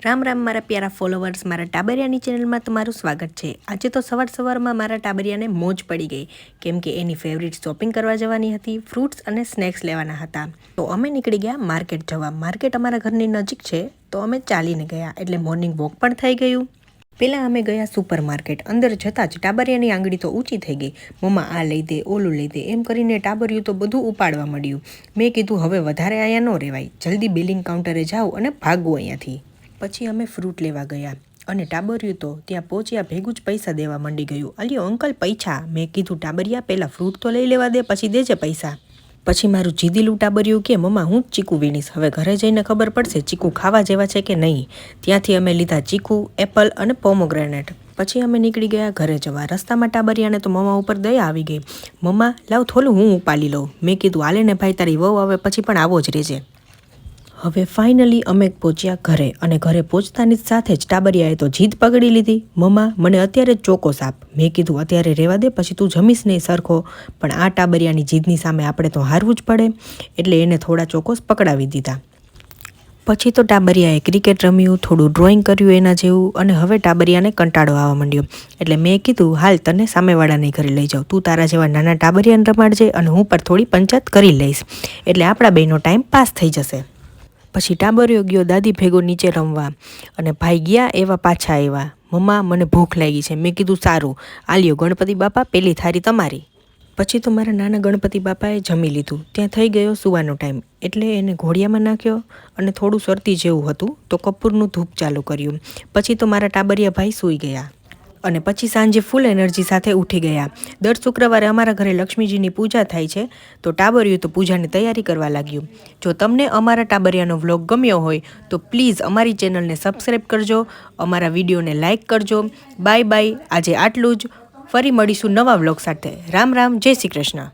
રામ રામ મારા પ્યારા ફોલોવર્સ, મારા ટાબરિયાની ચેનલમાં તમારું સ્વાગત છે। આજે તો સવારમાં મારા ટાબરિયાને મોજ પડી ગઈ, કેમ કે એની ફેવરિટ શોપિંગ કરવા જવાની હતી, ફ્રૂટ્સ અને સ્નેક્સ લેવાના હતા। તો અમે નીકળી ગયા માર્કેટ જવા। માર્કેટ અમારા ઘરની નજીક છે, તો અમે ચાલીને ગયા, એટલે મોર્નિંગ વોક પણ થઈ ગયું। પહેલાં અમે ગયા સુપર માર્કેટ। અંદર જતાં જ ટાબરિયાની આંગળી તો ઊંચી થઈ ગઈ, મમ્મા આ લઈ દે, ઓલું લઈ દે એમ કરીને ટાબરિયું તો બધું ઉપાડવા મળ્યું। મેં કીધું હવે વધારે અહીંયા ન રહેવાય, જલ્દી બિલિંગ કાઉન્ટરે જાઓ અને ભાગવું અહીંયાથી। પછી અમે ફ્રૂટ લેવા ગયા અને ટાબરિયું તો ત્યાં પહોંચ્યા ભેગું જ પૈસા દેવા માંડી ગયું। અલ્યો અંકલ પૈસા। મેં કીધું ટાબરિયા પહેલાં ફ્રૂટ તો લઈ લેવા દે, પછી દેજે પૈસા। પછી મારું જીદીલું ટાબરિયું કે મમ્મા હું જ ચીકુ વીણીશ, હવે ઘરે જઈને ખબર પડશે ચીકુ ખાવા જેવા છે કે નહીં। ત્યાંથી અમે લીધા ચીકુ, એપલ અને પોમોગ્રેનેટ। પછી અમે નીકળી ગયા ઘરે જવા। રસ્તામાં ટાબરિયાને તો મમ્મા ઉપર દયા આવી ગઈ, મમ્મા લાવ થોલું હું ઉપાડી લઉં। મેં કીધું હાલે ને ભાઈ, તારી વહુ આવે પછી પણ આવો જ રહેજે। હવે ફાઇનલી અમે પહોંચ્યા ઘરે, અને ઘરે પહોંચતાની સાથે જ ટાબરિયાએ તો જીદ પકડી લીધી, મમ્મા મને અત્યારે જ ચોકોસ આપ। મેં કીધું અત્યારે રહેવા દે, પછી તું જમીશ નહીં સરખો। પણ આ ટાબરિયાની જીદની સામે આપણે તો હારવું જ પડે, એટલે એને થોડા ચોકોસ પકડાવી દીધા। પછી તો ટાબરિયાએ ક્રિકેટ રમ્યું, થોડું ડ્રોઈંગ કર્યું એના જેવું, અને હવે ટાબરિયાને કંટાળો આવવા માંડ્યો। એટલે મેં કીધું હાલ તને સામેવાળાને ઘરે લઈ જાઉં, તું તારા જેવા નાના ટાબરિયાને રમાડજે અને હું પર થોડી પંચાયત કરી લઈશ, એટલે આપણા બેયનો ટાઈમ પાસ થઈ જશે। પછી ટાબરિયો ગયો દાદી ભેગો નીચે રમવા, અને ભાઈ ગયા એવા પાછા આવ્યા, મમ્મા મને ભૂખ લાગી છે। મેં કીધું સારું, આલ્યો ગણપતિ બાપા પહેલી થાળી તમારી। પછી તો મારા નાના ગણપતિ બાપાએ જમી લીધું। ત્યાં થઈ ગયો સુવાનો ટાઈમ, એટલે એને ઘોડિયામાં નાખ્યો, અને થોડું શરતી જેવું હતું તો કપૂરનું ધૂપ ચાલુ કર્યું। પછી તો મારા ટાબરિયા ભાઈ સૂઈ ગયા, અને પછી સાંજે ફૂલ એનર્જી સાથે ઉઠી ગયા। દર શુક્રવારે અમારા ઘરે લક્ષ્મીજીની પૂજા થાય છે, તો ટાબરિયું તો પૂજાની તૈયારી કરવા લાગ્યું। જો તમને અમારા ટાબરિયાનો વ્લોગ ગમ્યો હોય તો પ્લીઝ અમારી ચેનલને સબસ્ક્રાઈબ કરજો, અમારા વિડીયોને લાઇક કરજો। બાય બાય, આજે આટલું જ। ફરી મળીશું નવા વ્લોગ સાથે। રામ રામ, જય શ્રી કૃષ્ણ।